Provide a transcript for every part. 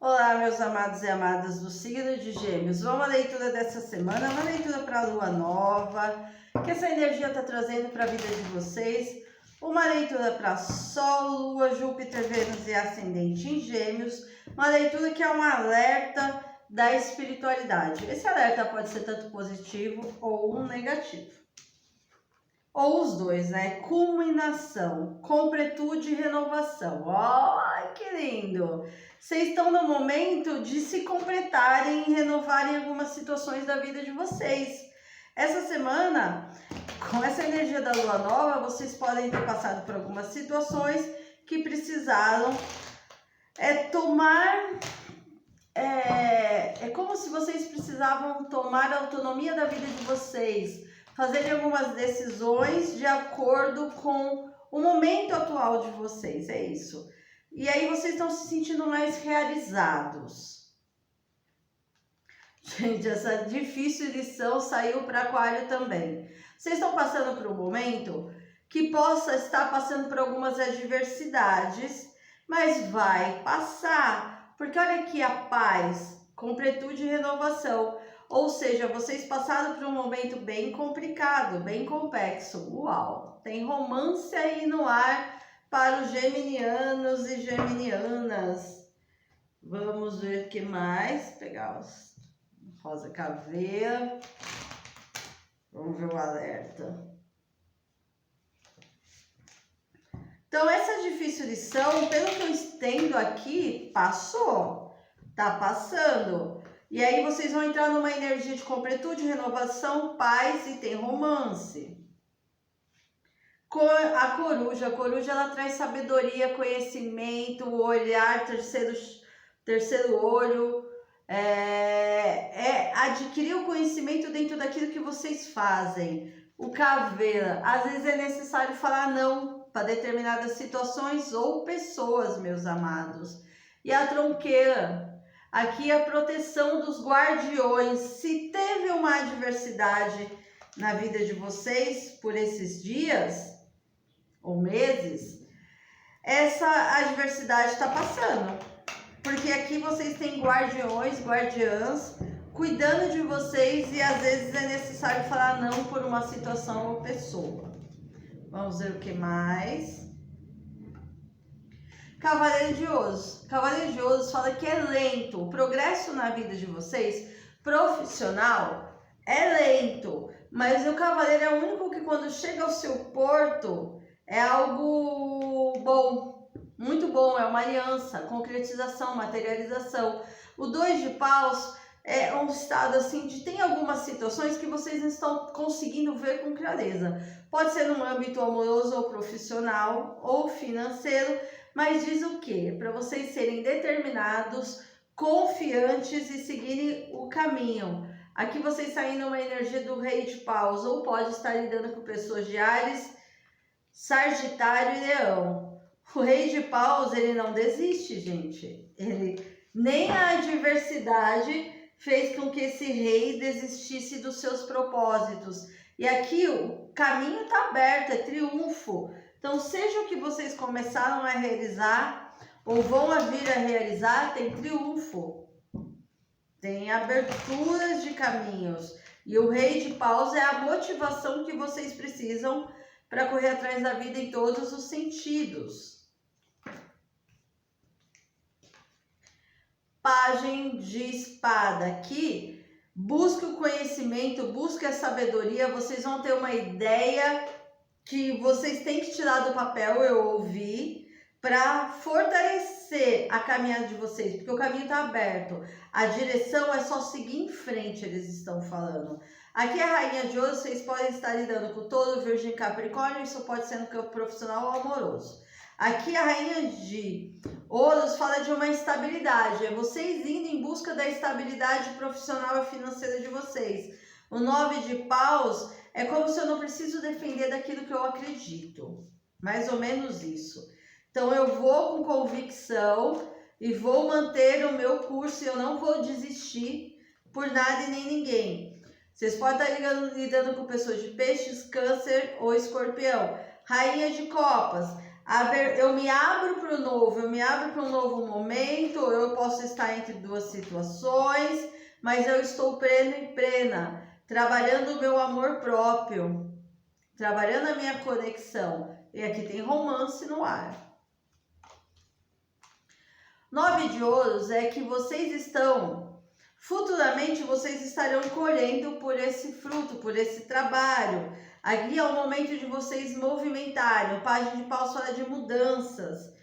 Olá, meus amados e amadas do signo de Gêmeos. Vamos à leitura dessa semana, uma leitura para a lua nova, que essa energia está trazendo para a vida de vocês. Uma leitura para Sol, Lua, Júpiter, Vênus e Ascendente em Gêmeos. Uma leitura que é um alerta da espiritualidade. Esse alerta pode ser tanto positivo ou um negativo. Ou os dois, né? Culminação, completude e renovação. Ai, que lindo! Vocês estão no momento de se completarem e renovarem algumas situações da vida de vocês. Essa semana, com essa energia da lua nova, vocês podem ter passado por algumas situações que precisaram tomar... É como se vocês precisavam tomar a autonomia da vida de vocês, fazerem algumas decisões de acordo com o momento atual de vocês, é isso. E aí vocês estão se sentindo mais realizados. Gente, essa difícil lição saiu para Aquário também. Vocês estão passando por um momento que possa estar passando por algumas adversidades, mas vai passar. Porque olha aqui a paz, completude e renovação. Ou seja, vocês passaram por um momento bem complicado, bem complexo. Uau! Tem romance aí no ar para os geminianos e geminianas. Vamos ver o que mais. Pegar os rosa caveira. Vamos ver o alerta. Então, essa difícil lição, pelo que eu entendo aqui, passou. Tá passando. E aí vocês vão entrar numa energia de completude, renovação, paz e tem romance. A coruja ela traz sabedoria, conhecimento, olhar, terceiro olho, adquirir o conhecimento dentro daquilo que vocês fazem. O caveira, às vezes é necessário falar não para determinadas situações ou pessoas, meus amados. E a tronqueira, aqui a proteção dos guardiões. Se teve uma adversidade na vida de vocês por esses dias ou meses, essa adversidade está passando. Porque aqui vocês têm guardiões, guardiãs, cuidando de vocês e às vezes é necessário falar não por uma situação ou pessoa. Vamos ver o que mais. Cavaleiro de Ouros. Cavaleiro de Ouros fala que é lento. O progresso na vida de vocês, profissional, é lento. Mas o cavaleiro é o único que quando chega ao seu porto, é algo bom. Muito bom. É uma aliança, concretização, materialização. O 2 de paus é um estado assim de tem algumas situações que vocês não estão conseguindo ver com clareza. Pode ser no âmbito amoroso ou profissional ou financeiro, mas diz o quê? Para vocês serem determinados, confiantes e seguirem o caminho. Aqui vocês saem numa energia do rei de paus, ou pode estar lidando com pessoas de Áries, Sagitário e Leão. O rei de paus, ele não desiste, gente. Nem a adversidade fez com que esse rei desistisse dos seus propósitos. E aqui o caminho está aberto, é triunfo. Então, seja o que vocês começaram a realizar ou vão a vir a realizar, tem triunfo. Tem aberturas de caminhos. E o rei de paus é a motivação que vocês precisam para correr atrás da vida em todos os sentidos. Pajem de espada. Aqui, busque o conhecimento, busque a sabedoria. Vocês vão ter uma ideia que vocês têm que tirar do papel, eu ouvi, para fortalecer a caminhada de vocês, porque o caminho está aberto. A direção é só seguir em frente, eles estão falando. Aqui a rainha de ouros, vocês podem estar lidando com Touro, Virgem e Capricórnio, isso pode ser no campo profissional ou amoroso. Aqui a rainha de ouros fala de uma estabilidade, é vocês indo em busca da estabilidade profissional e financeira de vocês. O 9 de paus é como se eu não preciso defender daquilo que eu acredito, mais ou menos isso. Então eu vou com convicção e vou manter o meu curso e eu não vou desistir por nada e nem ninguém. Vocês podem estar lidando com pessoas de peixes, câncer ou escorpião. Rainha de copas. Eu me abro para o novo, eu me abro para um novo momento, eu posso estar entre duas situações, mas eu estou pleno e plena, trabalhando o meu amor próprio, trabalhando a minha conexão. E aqui tem romance no ar. 9 de ouros é que futuramente vocês estarão colhendo por esse fruto, por esse trabalho. Aqui é o momento de vocês movimentarem. O Pajem de Paus fala de mudanças.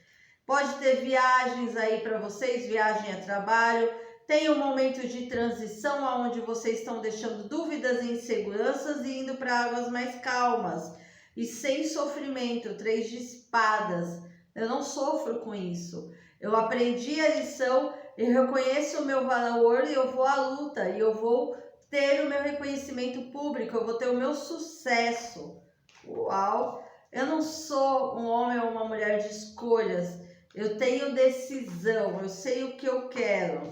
Pode ter viagens aí para vocês, viagem a trabalho. Tem um momento de transição onde vocês estão deixando dúvidas e inseguranças e indo para águas mais calmas. E sem sofrimento, 3 de espadas. Eu não sofro com isso. Eu aprendi a lição, eu reconheço o meu valor e eu vou à luta. E eu vou ter o meu reconhecimento público, eu vou ter o meu sucesso. Uau! Eu não sou um homem ou uma mulher de escolhas. Eu tenho decisão, eu sei o que eu quero.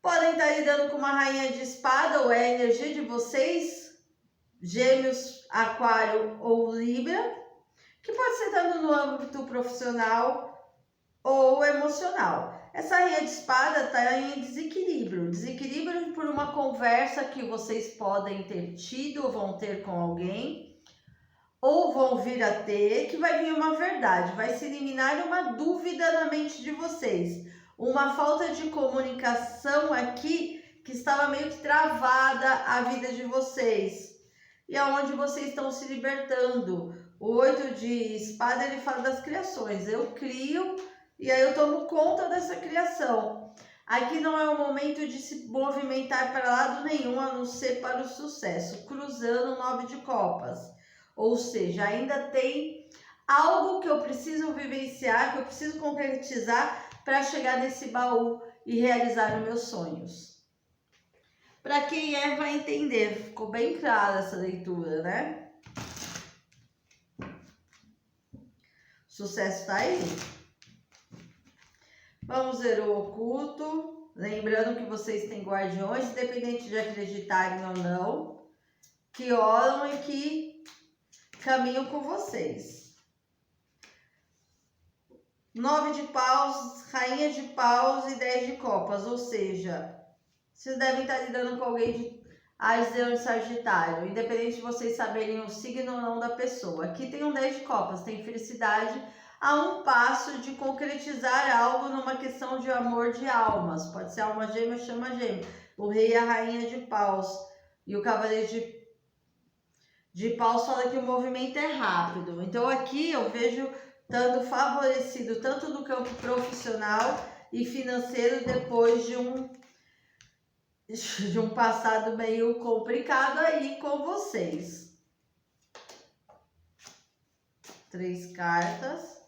Podem estar lidando com uma rainha de espada ou é a energia de vocês, Gêmeos, Aquário ou Libra, que pode ser tanto no âmbito profissional ou emocional. Essa rainha de espada está em desequilíbrio por uma conversa que vocês podem ter tido ou vão ter com alguém, ou vão vir a ter, que vai vir uma verdade, vai se eliminar uma dúvida na mente de vocês, uma falta de comunicação aqui que estava meio que travada a vida de vocês, e aonde vocês estão se libertando. O 8 de espada, ele fala das criações, eu crio e aí eu tomo conta dessa criação. Aqui não é o momento de se movimentar para lado nenhum, a não ser para o sucesso, cruzando o 9 de copas. Ou seja, ainda tem algo que eu preciso vivenciar, que eu preciso concretizar para chegar nesse baú e realizar os meus sonhos. Para quem vai entender, ficou bem clara essa leitura, né? Sucesso está aí. Vamos ver o oculto. Lembrando que vocês têm guardiões, independente de acreditarem ou não, que oram e que caminham com vocês. 9 de paus, rainha de paus e 10 de copas, ou seja, vocês devem estar lidando com alguém de Áries, Leão e Sagitário, independente de vocês saberem o signo ou não da pessoa. Aqui tem um 10 de copas, tem felicidade a um passo de concretizar algo numa questão de amor de almas. Pode ser alma gêmea, chama gêmea. O rei e a rainha de paus. E o cavaleiro de paus fala que o movimento é rápido. Então aqui eu vejo estando favorecido tanto no campo profissional e financeiro depois de um passado meio complicado aí com vocês. 3 cartas.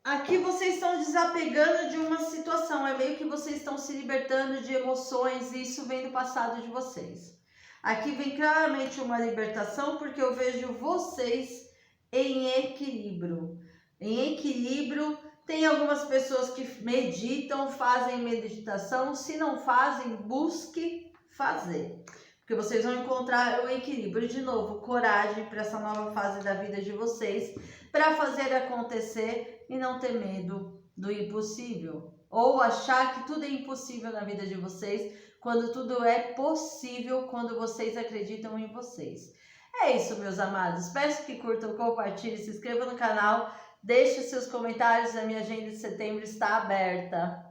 Aqui vocês estão desapegando de uma situação, é meio que vocês estão se libertando de emoções e isso vem do passado de vocês. Aqui vem claramente uma libertação porque eu vejo vocês em equilíbrio. Em equilíbrio, tem algumas pessoas que meditam, fazem meditação, se não fazem, busque fazer. Porque vocês vão encontrar o equilíbrio. De novo, coragem para essa nova fase da vida de vocês, para fazer acontecer e não ter medo do impossível. Ou achar que tudo é impossível na vida de vocês, quando tudo é possível, quando vocês acreditam em vocês. É isso, meus amados. Peço que curtam, compartilhem, se inscrevam no canal, deixem seus comentários. A minha agenda de setembro está aberta.